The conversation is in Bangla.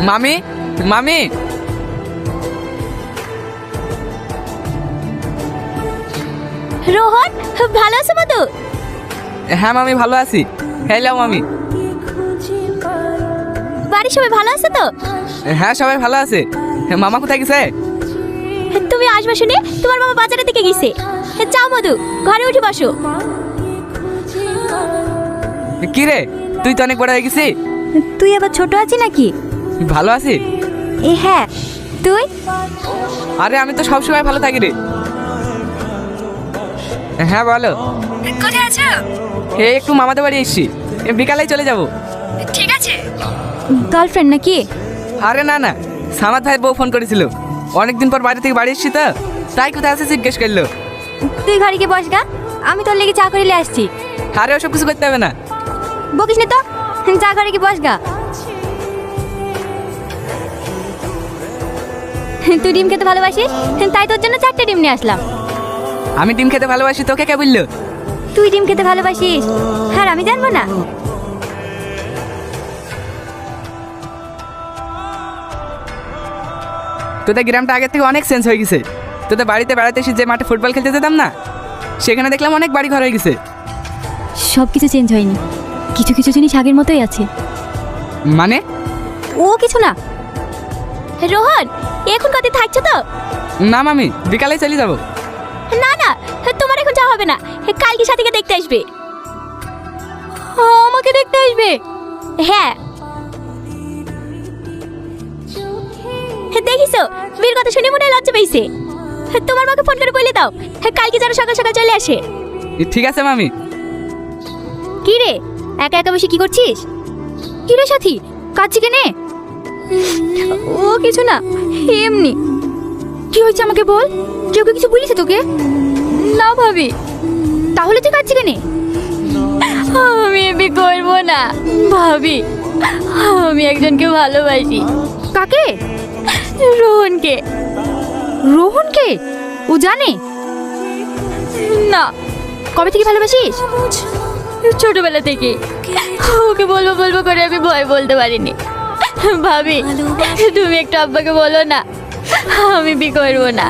মামি, মামি। রোহন, ভালো আছো মধু? হ্যাঁ মামি, ভালো আছি। হ্যালো মামি। বাড়ির সবাই ভালো আছে তো? হ্যাঁ, সবাই ভালো আছে। মামা কোথায় গেছে? তুমি আসবে শুনে তোমার মামা বাজারের দিকে গেছে। যাও মধু, ঘরে উঠে বসো। কি রে, তুই তো অনেক বড় হয়ে গেছিস। তুই আবার ছোট আছিস নাকি? ভালো আছি। হ্যাঁ, তুই? আরে আমি তো সবসময় ভালো থাকি রে। হ্যাঁ বলো। কোথায় আছো? একটু মামাদের বাড়ি এসছি, বিকালেই চলে যাব। ঠিক আছে। গার্লফ্রেন্ড নাকি? আরে না না, সামাদ ভাই বউ ফোন করেছিল। অনেকদিন পর বাড়ি থেকে বাড়ি এসছি তো, তাই কোথায় আছে জিজ্ঞেস করলো। তুই ঘরে গিয়ে বস গা, আমি তোর লেগে চা করে নিয়ে আসছি। আরে ওসব কিছু করতে হবে না। বকিস না তো, চা ঘরে গিয়ে বস গা। তুই ডিম খেতে ভালোবাসিস, তাই তোর জন্য 4টে ডিম নিয়ে আসলাম। আমি ডিম খেতে ভালোবাসি, তোকে কে বললো? তুই ডিম খেতে ভালোবাসিস, হ্যাঁ আমি জানবো না? তোদের গ্রামটা আগের থেকে অনেক চেঞ্জ হয়ে গেছে। তোদের বাড়িতে বেড়াতে এসে যে মাঠে ফুটবল খেলতে যেতাম না, সেখানে দেখলাম অনেক বাড়ি ঘর হয়ে গেছে। সব কিছু চেঞ্জ হয়নি, কিছু কিছু জিনিস আগের মতোই আছে। মানে? ও কিছু না। রোহন, এখন কত থাকছো তো? না মামি, বিকালে চলে যাব। না না, তোমার এখন যাওয়া হবে না, কালকে সাথীকে দেখতে আসবে। আমাকে দেখতে আসবে? হ্যাঁ। দেখিছো, বীর কথা শুনে মনে হয় লজ্জা পেয়েছে। তোমার মাকে ফোন করে বলে দাও কালকে যেন সকাল সকাল চলে আসে। ঠিক আছে মামি। কি রে, একা একা বসে কি করছিস? কি রে সাথী, কাঁদছি কেনে? ও কিছু না, এমনি। কি হয়েছে আমাকে বল, কেউ কিছু বলিছে তোকে? না ভাবি। তাহলে তুই কাঁদছি কেনে? আমি এমনি করবো না ভাবি, আমি একজনকে ভালোবাসি। কাকে? রোহনকে। রোহনকে? ও জানে না। কবে থেকে ভালোবাসিস? ছোটবেলা থেকে। ওকে বলবো বলবো করে আমি ভয় বলতে পারিনি। ভাবি, তুমি একটু আব্বাকে বলো না, আমি বিয়ে করবো না।